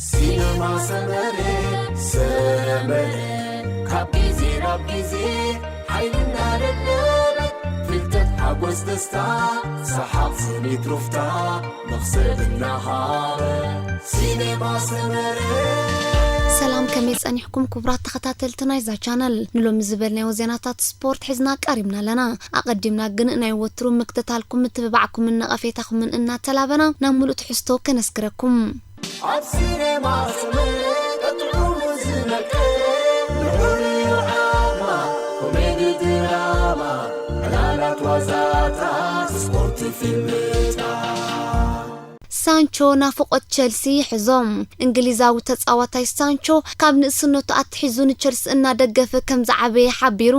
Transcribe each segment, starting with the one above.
سينما سمرة سمرة كابيزي رابيزي حيلنا للنبت فلتت حقوز دستا سحاب صنيت رفتا مغصب النهار سينما سمرة سلام كميس أنيحكم كبرات تخطاتلتنا إذا channel نلوم زبالنا وزيناتات سبورت حزنا قريبنا لنا أقدمنا قنقنا يوترو مكتتالكم متببعكم من نقفيتكم من إنا تلابنا نعملو تحستو كنسكركم عبسيني مع سمرة تطعوم زنك نحوري وعاما كوميدي دراما ملالات وزاتا سبورت في المتا سانچو ናፍቖት ቸልሲ ሕዞም እንግሊዛዊ ተጻዋታይ ሳንቾ ካብ ንእስነቱ ኣትሒዙን ቸልሲ እናደገፈ ከም ዝዓበየ ሓቢሩ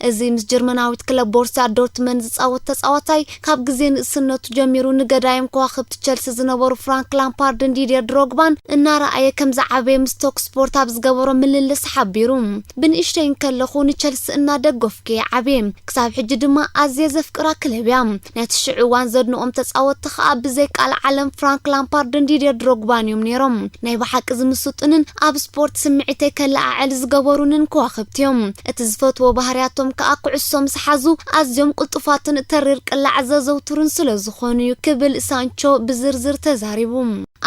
እዚ ምስ ጀርመናዊት ክለብ ቦርሲያ ዶርትመንድ ዝጻወት ተጻዋታይ ካብ ግዜ ንእስነቱ ጀሚሩ ንገዳይም ከዋኽብቲ ቸልሲ ዝነበሩ ፍራንክ ላምፓርድን ዲዲየር ድሮግባን እናረኣየ ከም ዝዓበየ ምስ ቶክ ስፖርት ኣብ ዝገበሮ ምልልስ ሓቢሩ ብንእሽተይ ከለኹ ንቸልሲ እናደገፍኩ ዓብየ ክሳብ ሕጂ ድማ ኣዝየ ዘፍቅራ ክለብ እያ ናይቲ ሽዑ እዋን ዘድንቆም ተጻወትቲ ከዓ ብዘይ ቃል ዓለም ፍራንክ ላምፓርድን ዲዲየር ድሮግባን እዮም ነይሮም ናይ ባሓቂ ዝምስጡንን ኣብ ስፖርት ስምዒተይ ከለዓዕል ዝገበሩንን ከዋኽብትዮም እቲ ዝፈትዎ ባህርያቶም ከዓ ኩዕሶም ዝሓዙ ኣዝዮም ቁልጡፋትን ተሪር ቅላዕ ዘዘውትሩን ስለ ዝኾኑ እዩ ክብል ሳንቾ ብዝርዝር ተዛሪቡ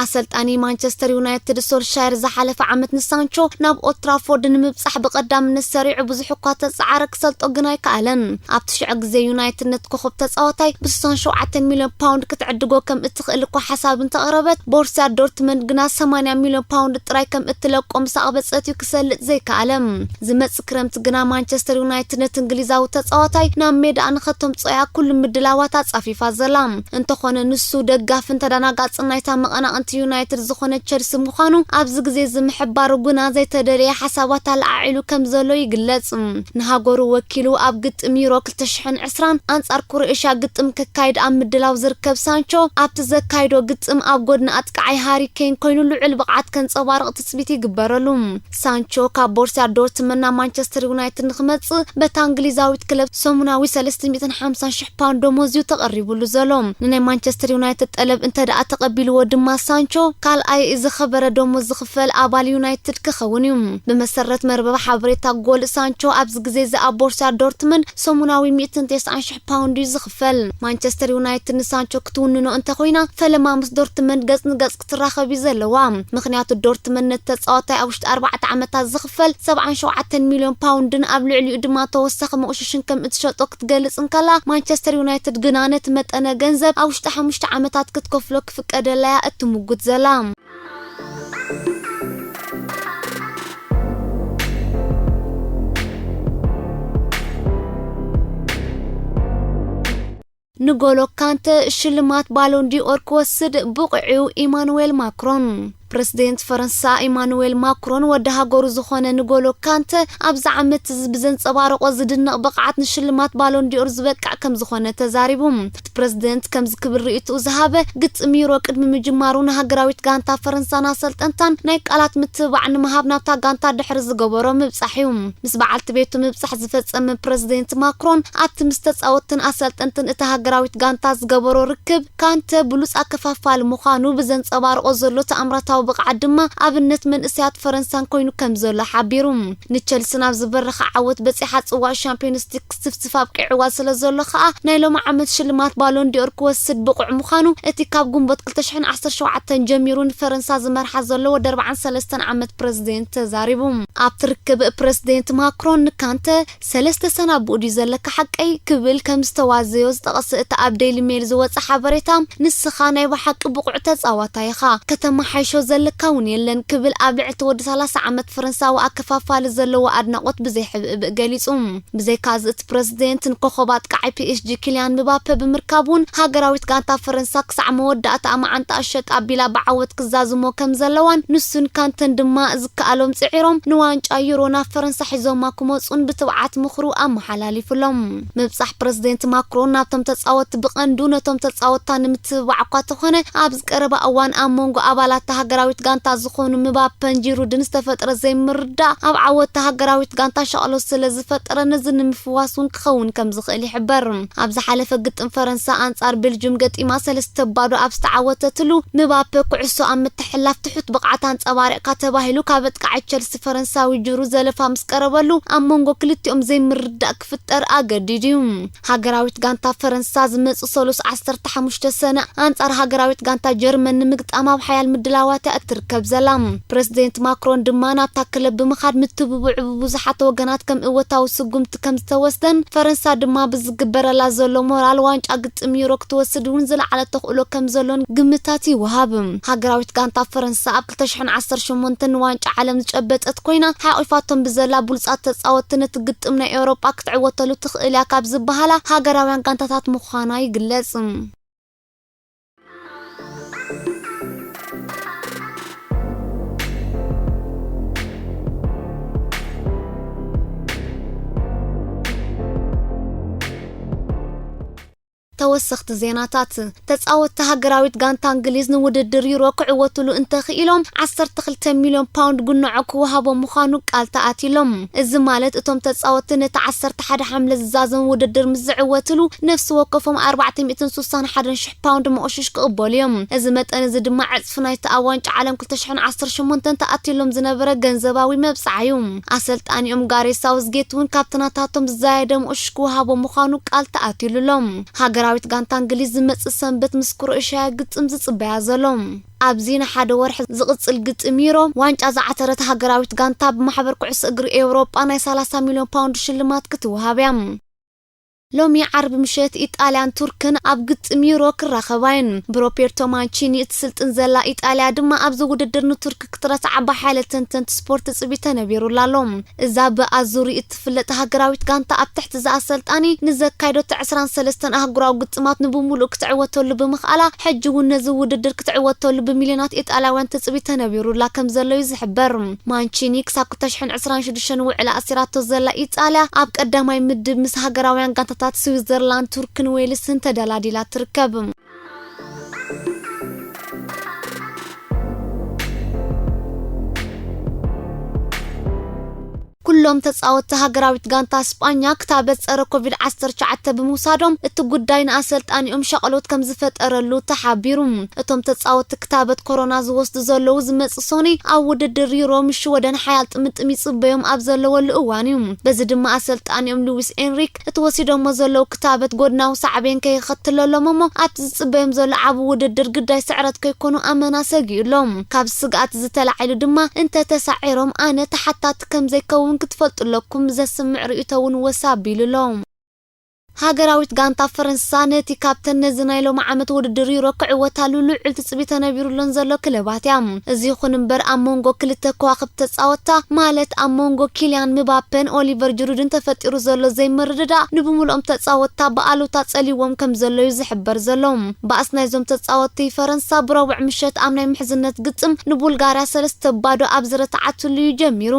ኣሰልጣኒ ማንቸስተር ዩናይትድ ሶልሻየር ዝሓለፈ ዓመት ንሳንቾ ናብ ኦልትራፎርድ ንምብጻሕ በቀዳምነት ሰሪዑ ብዙሕ እኳ ተጻዓረ ክሰልጦ ግን ኣይከኣለን ኣብቲ ሽዑ ግዜ ዩናይትድ ነት ኮኸብ ተጻዋታይ ብ67 ሚልዮን ፓውንድ ክትዕድጎ ከም እትኽእል እኳ ሓሳብን ተቕረበት ቦርሲያ ዶርትመንድ ግና 80 ሚልዮን ፓውንድ ጥራይ ከም እትለቆም ሳቕበጸት ክሰልጥ ዘይከኣለም ዝመጽእ ክረምቲ ግና ማንቸስተር ዩናይትድ ነት እንግሊዛዊ ተጻዋታይ ናብ ሜዳ ንኸቶም ጽያ ኩሉ ምድላዋት ኣጻፊፋ ዘላ እንተኾነ ንሱ ደጋፍን ተደናጋጽን ናይታ መቐናቕን ዩናይትድ ዝኾነ ቸልሲ ምዃኑ ኣብዚ ግዜ ዝምሕባሩ ግና ዘይተደለየ ሓሳባት ኣልዓዒሉ ከም ዘሎ ይግለጽ ንሃገሩ ወኪሉ ኣብ ግጥም ዩሮ 2020 ኣንጻር ኩርኤሻ ግጥም ከካይድ ኣብ ምድላው ዝርከብ ሳንቾ ኣብቲ ዘካይዶ ግጥም ኣብ ጎድኒ ኣጥቃዓይ ሃሪ ኬን ኮይኑ ልዑል ብቕዓት ከንጸባርቕ ትጽቢት ይግበረሉ ሳንቾ ካብ ቦርሲያ ዶርትመንድ ናብ ማንቸስተር ዩናይትድ ንኽመጽእ በታ እንግሊዛዊት ክለብ ሰሙናዊ 350,000 ፓውንድ ደሞዝዩ ተቐሪቡሉ ዘሎ ንናይ ማንቸስተር ዩናይትድ ጠለብ እንተደኣ ተቐቢልዎ ድማ ሳንቾ ካልኣይ እዚ ኸበረ ደሞዝ ዝኽፈል ኣባል ዩናይትድ ክኸውን እዩ ብመሰረት መርበብ ሓበሬታ ጎል ሳንቾ ኣብዚ ግዜ ኣብ ቦርሲያ ዶርትመንድ ሰሙናዊ 190,000 ፓውንድ ዝኽፈል ማንቸስተር ዩናይትድ ንሳንቾ ክትውንኖ እንተኾይና ፈለማ ምስ ዶርትመንድ ገጽ ንገጽ ክትራኸብ ዘለዋ ምክንያቱ ዶርትመንድ ተጻዋታይ ኣብ ውሽጢ 4 ዓመታት ዝኽፈል 77 ሚልዮን ፓውንድን ኣብ ልዕሊኡ ድማ ተወሳኺ መቑሽሽን ከም እትሸጦ ክትገልጽ እንከላ ማንቸስተር ዩናይትድ ግና ነቲ መጠነ ገንዘብ ኣብ ውሽጢ 5 ዓመታት ክትከፍሎ ክፍቀደለያ እትምጉት ዘላ ንጎሎ ካንተ ሽልማት ባሎን ዲኦር ክወስድ ብቑዒው ኢማኑኤል ማክሮን ፕረዚደንት ፈረንሳ ኢማኑኤል ማክሮን ወደ ሃገሩ ዝኾነ ንጎሎ ካንተ ኣብዛ ዓመት ብዘንጸባረቆ ዝድነቕ ብቕዓት ንሽልማት ባሎን ዲኦር ዝበቃዕ ከም ዝኾነ ተዛሪቡ ፕረዚደንት ከም ዝክብር ርእይቱ ዝሃበ ግጥም ዩሮ ቅድሚ ምጅማሩ ንሃገራዊት ጋንታ ፈረንሳና ሰልጠንታን ናይ ቃላት ምትብባዕ ንምሃብ ናብታ ጋንታ ድሕሪ ዝገበሮ ምብጻሕ እዩ ምስ በዓልቲ ቤቱ ምብጻሕ ዝፈጸመ ፕረዚደንት ማክሮን ኣብቲ ምስ ተጻወትን ኣሰልጠንትን እቲ ሃገራዊት ጋንታ ዝገበሮ ርክብ ካንተ ብሉጽ ኣከፋፋሊ ምዃኑ ብዘንጸባረቆ ዘሎ ተኣምራታ ብቕዓት ድማ ኣብነት መንእስያት ፈረንሳን ኮይኑ ከም ዘሎ ሓቢሩ ንቸልሲ ናብ ዝበረኸ ዓወት በፂሓ ጽዋዕ ሻምፒዮንስ ሊግ ክስፍስፍ ኣብቂዕዋ ስለ ዘሎ ከዓ ናይ ሎሚ ዓመት ሽልማት ባሎን ዲኦር ክወስድ ብቑዕ ምዃኑ እቲ ካብ ግንቦት 2017 ጀሚሩ ንፈረንሳ ዝመርሓ ዘሎ ወደ 43 ዓመት ፕረዚደንት ተዛሪቡ ኣብ ትርክብ ፕረዚደንት ማክሮን ንካንተ ሰለስተ ሳናቡእ ዘለካ ሓቀይ ክብል ከም ዝተዋዘዮ ዝጠቐሰ እቲ ኣብ ዴይሊ ሜል ዝወጽእ ሓበሬታ ንስኻ ናይ ባሓቂ ብቑዕ ተጻዋታይ ኢኻ ከተማ ሓይሾ ዘለካውን የለን ክብል ኣብ ልዕቲ ወዲ 30 ዓመት ፈረንሳዊ ኣከፋፋሊ ዘለዎ ኣድናቆት ብዘይሕብእ ገሊጹ ብዘይካዚ እቲ ፕረዚደንት ንኮኸባት ቃዓይ PSG ኪልያን ምባፔ ብምርካቡን ሃገራዊት ጋንታ ፈረንሳ ክሳዕ መወዳእታ ኣማዓንታ ኣሸጥ ኣቢላ ብዓወት ክዛዝሞ ከም ዘለዋን ንሱን ካንተን ድማ ዝከኣሎም ጽዒሮም ንዋንጫ ዩሮ ናብ ፈረንሳ ሒዞማ ክመጹን ብትብዓት ምኽሩ ኣመሓላሊፉሎም ምብጻሕ ፕረዚደንት ማክሮን ናብቶም ተጻወትቲ ብቐንዱ ነቶም ተጻወትታ ንምትብባዕ እኳ ተኾነ ኣብ ዝቀረበ እዋን ኣብ መንጎ ኣባላት ሃገራት ሃገራዊት ጋንታ ዝኾኑ ምባፔን ጂሩድን ዝተፈጠረ ዘይምርዳ ኣብ ዓወት ሃገራዊት ጋንታ ሸቕሎ ስለ ዝፈጠረ ነዝን ምፍዋሱን ክኸውን ከም ዝኽእል ይሕበር ኣብ ዝሓለፈ ግጥም ፈረንሳ አንጻር ቤልጅየም ገጢማ ሰለስተ ባዶ ኣብ ዝተዓወተትሉ ምባፔ ኩዕሶ ኣብ ምትሕልላፍ ትሑት ብቕዓት አንጸባሪቕካ ተባሂሉ ካብ ኣጥቃዒ ቸልሲ ፈረንሳዊ ጂሩድ ዘለፋ ምስ ቀረበሉ ኣብ መንጎ ክልቲኦም ዘይምርዳእ ክፍጠር ኣገዲዱ ሃገራዊት ጋንታ ፈረንሳ ዝመጽእ 15 ሰነ አንጻር ሃገራዊት ጋንታ ጀርመን ንምግጣም ኣብ ሓያል ምድላዋት እትርከብ ዘላ ፕረዚደንት ማርኮን ድማ ናብታ ክለብ ብምኻድ ምትብብዕ ብዙሓት ወገናት ከም እወታዊ ስጉምቲ ከም ዝተወስደን ፈረንሳ ድማ ብዝግበረላ ዘሎ ሞራል ዋንጫ ግጥም ዩሮ ክትወስድ እውን ዝለዓለ ተኽእሎ ከም ዘሎን ግምታት ይወሃብ ሃገራዊት ጋንታ ፈረንሳ ኣብ 2018 ዋንጫ ዓለም ዝጨበጠት ኮይና ሓቂፋቶም ብዘላ ቡልጻት ተጻወት ነቲ ግጥም ናይ ኤውሮጳ ክትዕወተሉ ትኽእል እያ ካብ ዝበሃላ ሃገራውያን ጋንታታት ምዃና ይግለጽ ተወሰኽቲ ዜናታት ተጻወት ሃገራዊት ጋንታ እንግሊዝ ንውድድር ዩሮ ክዕወትሉ እንተኽኢሎም 12 ሚልዮን ፓውንድ ጉንዑ ክወሃቦም ምዃኑ ቃል ተኣቲሎም እዚ ማለት እቶም ተጻወት ነቲ 11 ሓምለ ዝዛዘም ውድድር ምስ ዝዕወትሉ ነፍሲ ወከፎም 461,000 ፓውንድ መቆሽሽ ክቕበሉ እዮም እዚ መጠን እዚ ድማ ዕጽፍ ናይቲ ኣብ ዋንጫ ዓለም 2018 ተኣቲሎም ዝነበረ ገንዘባዊ መብጽዓዩ ኣሰልጣኒኦም ጋሬ ሳውዝጌት እውን ካብትናታቶም ዝዛየደ መቆሽሽ ክወሃቦም ምዃኑ ቃል ተኣቲሉሎም ሃገራዊት ጋንታ እንግሊዝ ዝመጽእ ሰንበት ምስ ክሮኤሽያ ግጥም ዝጽበያ ዘሎም ኣብዚ ንሓደ ወርሒ ዝቕጽል ግጥም ዩሮ ዋንጫ ዝዓተረት ሃገራዊት ጋንታ ብማሕበር ኩዕሶ እግሪ ኤውሮጳ ናይ 30 ሚልዮን ፓውንድ ሽልማት ክትወሃብ እያ ሎሚ ዓርብ ምሸት ኢጣልያን ቱርክን ኣብ ግጥም ዩሮ ክራኸባይን ብሮቤርቶ ማንቺኒ እትስልጥን ዘላ ኢጣልያ ድማ ኣብዚ ውድድር ንቱርክ ክትረስዓ ብሓይለ ተንተንቲ ስፖርት ጽቢተ ነቢሩላሎም እዛ ብኣዙሪ እትፍለጥ ሃገራዊት ጋንታ ኣብ ትሕቲ ዝኣሰልጣኒ ንዘካይዶ 23 ኣህጉራዊ ግጥማት ንብሙሉእ ክትዕወተሉ ብምኽኣላ ሕጂ እውን ነዚ ውድድር ክትዕወተሉ ብሚልዮናት ኢጣልያውያን ተጽቢተ ነቢሩላ ከም ዘሎ ይዝሕበር ማንቺኒ ክሳብ 2026 ውዕላ ኣሲራቶ ዘላ ኢጣልያ ኣብ ቀዳማይ ምድብ ምስ ሃገራውያን ጋንታ ስዊዘርላንድ ቱርክን ዌልስን ተደላዲላ ትርከብ ኩሎም ተጻወት ሃገራዊት ጋንታ እስጳኛ ክታበት ጸረ ኮቪድ-19 ብምውሳዶም እቲ ጉዳይ ንኣሰልጣኒኦም ሸቐሎት ከም ዝፈጠረሉ ተሓቢሩ እቶም ተጻወት ክታበት ኮሮና ዝወስዱ ዘለዉ ዝመጽእ ሶኒ ኣብ ውድድር ዩሮ ምሽ ወደን ሓያል ጥምጥም ይጽበዮም ኣብ ዘለወሉ እዋን እዩ በዚ ድማ ኣሰልጣኒኦም ሉዊስ ኤንሪክ እትወሲዶሞ ዘለዉ ክታበት ጎድናዊ ሳዕቤን ከይኸትለሎም እሞ ኣብ ዝጽበዮም ዘሎ ዓብ ውድድር ግዳይ ስዕረት ከይኮኑ ኣመና ሰጊኡሎም ካብ ስግኣት ዝተላዕሉ ድማ እንተተሳዒሮም ኣነ ተሓታት ከም ዘይከውን ክትፈልጡለኩም ዘስምዕ ርእይቶውን ወሳቢሉሎም ሃገራዊት ጋንታ ፈረንሳ ነቲ ካፕተን ነዝናይሎም ዓመት ውድድር ዩሮ ክዕወታሉ ልዑል ትጽቢተ ነቢሩሎን ዘሎ ክለባት እያ እዚ ይኹን እምበር ኣብ መንጎ ክልተ ከዋኽብቲ ተጻወታ ማለት ኣብ መንጎ ኪልያን ምባፔን ኦሊቨር ጂሩድን ተፈጢሩ ዘሎ ዘይምርድዳእ ንብሙሉኦም ተጻወታ ብኣሉታ ጸሊዎም ከም ዘሎ ይዝሕበር ዘሎም በኣስናይዞም ተጻወቲ ፈረንሳ ብረቡዕ ምሸት ኣብ ናይ ምሕዝነት ግጥም ንቡልጋርያ 3 ባዶ ኣብ ዝረተዓትሉ ጀሚሩ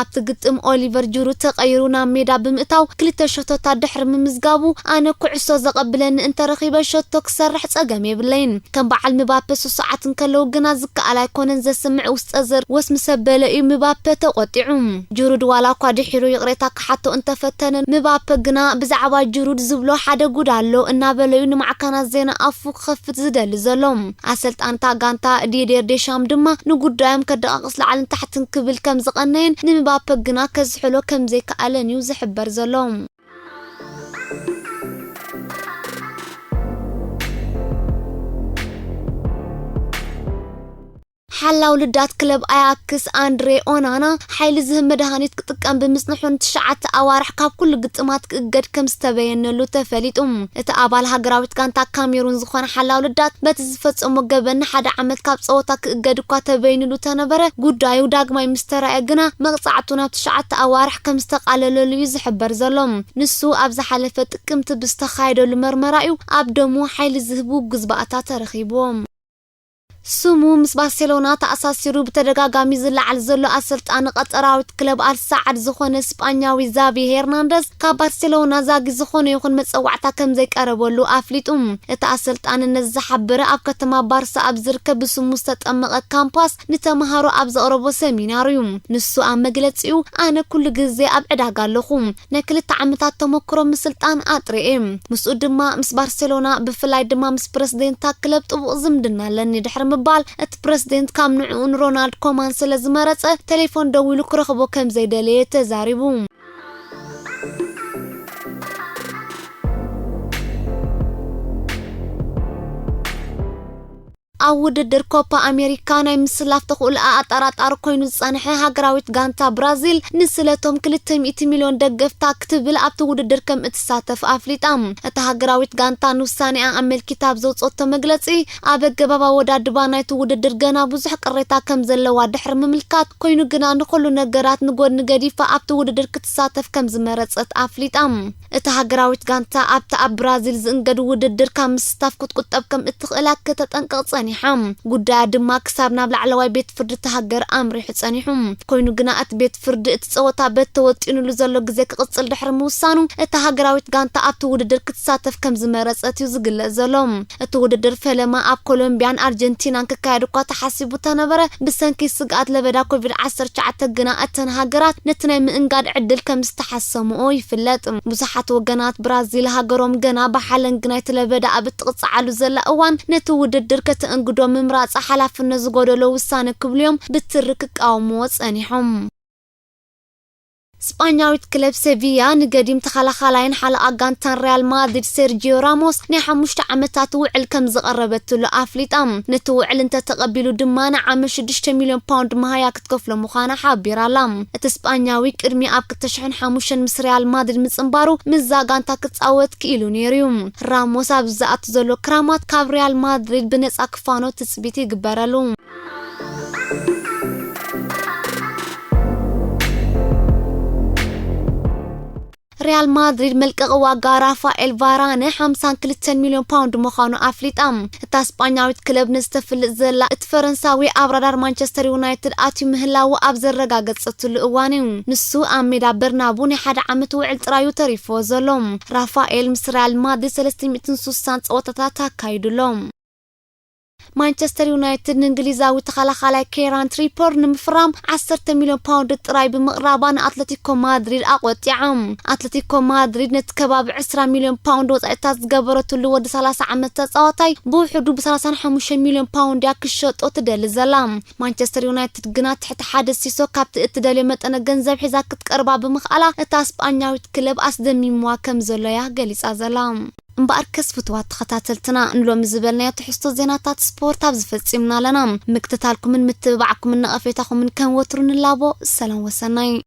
ኣብቲ ግጥም ኦሊቨር ጂሩድ ተቐይሩ ናብ ሜዳ ብምእታው ክልተ ሸቶታት ድሕሪ ምምዝጋ ኣነ ኩዕሶ ዘቐብለኒ እንተረኺበ ሸቶ ክሰርሕ ጸገም የብለይን ከም በዓል ምባፔ ሰዓትን ከለው ግና ዝከኣል ኣይኮነን ዘስምዕ ውስጠ ዘር ወስሚ ሰበለ እዩ ምባፔ ተቆጢዑ ጂሩድ ዋላ እኳ ድሒሩ ይቕሬታ ክሓቶ እንተፈተነ ምባፔ ግና ብዛዕባ ጂሩድ ዝብሎ ሓደ ጉድ ኣሎ እናበለዩ ንማዕከናት ዜና ኣፉ ክኸፍት ዝደሊ ዘሎም ኣሰልጣንታ ጋንታ ዲዴር ዴሻም ድማ ንጉዳዮም ከደቃቅስ ላዕልን ታሕትን ክብል ከም ዝቐነየን ንምባፔ ግና ከዝሕሎ ከም ዘይከኣለን እዩ ዝሕበር ዘሎም ሓላው ልዳት ክለብ ኣያክስ አንድሬ ኦናና ሓይሊ ዝህብ መድሃኒት ክጥቀም ብምጽንሑን 9 ኣዋርሕ ካብ ኩሉ ግጥማት ክእገድ ከም ዝተበየነሉ ተፈሊጡ እቲ ኣባል ሃገራዊት ጋንታ ካሜሩን ዝኾነ ሓላው ልዳት በቲ ዝፈጸሞ ገበን ሓደ ዓመት ካብ ጸወታ ክእገድ እኳ ተበይንሉ ተነበረ ጉዳዩ ዳግማይ ምስተራየ ግና መቕጻዕቱ ናብ 9 ኣዋርሕ ከም ዝተቃለለሉ ይዝሕበር ዘሎም ንሱ ኣብ ዝሓለፈ ጥቅምቲ ብዝተኻየደሉ መርመራ እዩ ኣብ ደሙ ሓይሊ ዝህቡ ግዝባእታ ተረኺቦም سمو مس بارسلونا تأساسيرو بتدغاغامي زلعل زلو أسلطان قطراويت كلب الساعد زخون اسبانياوي زافي هرنانديز كاب بارسلونا زاغي زخون يخون مصوعتا كم زي قربولو افليطوم اتا اسلطان نزحبره اب كتما بارسا اب زركب سمو استطمق كامباس نتمهارو اب زقربو سيميناريوم نسو ام مغلصيو انا كل غزي اب عداغالخوم نكلت عمتات تمكرو مسلطان اطريم مسو دما مس بارسلونا بفلاي دما مس بريزيدنت كلب طبق زمدنا لني دحر مبال ات بريزيدنت كام نعون رونالد كومان سلازمرص تليفون دويلو كرخبو كم زي دليه تزاريبو أود كوبا أمريكانا مسلاف تقول أطارات كوينو صانحة هاجراويت غانتا برازيل نسلتهم كل 100 مليون دقف تاكتبل أبتود كم اتساتف أفليتام هاجراويت غانتا نوساني أعمل كتاب زوج أوت مجلسي أبى بابا ودا دبانا يتود درجنا بزح قريتا كم زلوا دحر مملكات كوينو جنا نخلو نجارات نقول نجدي فأبتود درك تساتف كم زمرت أفليتام هاجراويت غانتا أبتا برازيل زنجد ود دركم مستاف كت كم اتخلاك تتنقصني حم قد دما كساب نابل على واي بيت فرد تهجر امر حصانيحم كوينو غناات بيت فرد تصوتا بيت توطينو لزلو غزي كقصل دحر موسانو هاجراويت غانتا اب توددر كتساتف كم زمرصت يزغل زلوم توددر فلما اب كولومبيان ارجنتينان ككايدو تحسبو تنبره بسنكي سقات لبدا كوفيد 19 غنااتن هاجرات نتناي منقاد عدل كم استحسمو يفلط بصحات وغنات برازيل هاجروم غنا بحالن غنايت لبدا اب تقصعلو زلا اوان نتوددر قدوم ممراص حلافنا زغودلو وسانه كبليوم بترك قاومو صنيحم اسبانياويت كلب سيفيا نقديم تخلخلاين حلقه غانتان ريال مادريد سيرجيو راموس ني حمشت عمتات وعل كم زقربتلو افليطام نتوعل انت تقبلوا دمانه عام 6 مليون باوند مهايا كتكفلو مخانه حبيرالام اسبانياوي قرمي اب كتشحن حموشن مس ريال مادريد مصنبارو مزا غانتا كتصاوت كيلو نيريوم راموس ابزات زلو كرامات كاب ريال مادريد بنص اكفانو تثبيتي يغبرالو ريال مادريد ملقق واغا رافائيل فاران 52 مليون باوند مخانو افليطام تا اسبانياويت كلب نستفل زلا ات فرنساوي ابرادار مانشستر يونايتد اتي مهلاو اب زرغاغصتلو اوانيو نسو اميدا برنابو ني حدا عمت وعل طرايو تريفو زلوم رافائيل مس ريال مادريد 360 صوتتا تاكايدلوم مانشستر يونايتد انجليزاوي تخلخلاي كيران تريبور نمفرام 10 مليون باوند طراي بمقرابان اتلتيكو مادريد اقوطيعم اتلتيكو مادريد نتكباب 10 مليون باوند وصيتات زغبرتلو ود 30 عمت تصاوتاي بوحدو ب 35 مليون باوند ياكشطو تدل زلام مانشستر يونايتد غنا تحت حادث سيسو كابت اتدل متن غنزب حيزا كتقربا بمخالا اتا اسبانياويت كلب اسدمي مواكم زليا غليصا زلام مباركس فتوات تخاتلتنا نلوم زبلنا تحستو زيناتات سبورت ابز فصيمنا لنا مكتتالكم من متبعكم من نقفيتكم من كان وترن اللابو السلام وسناي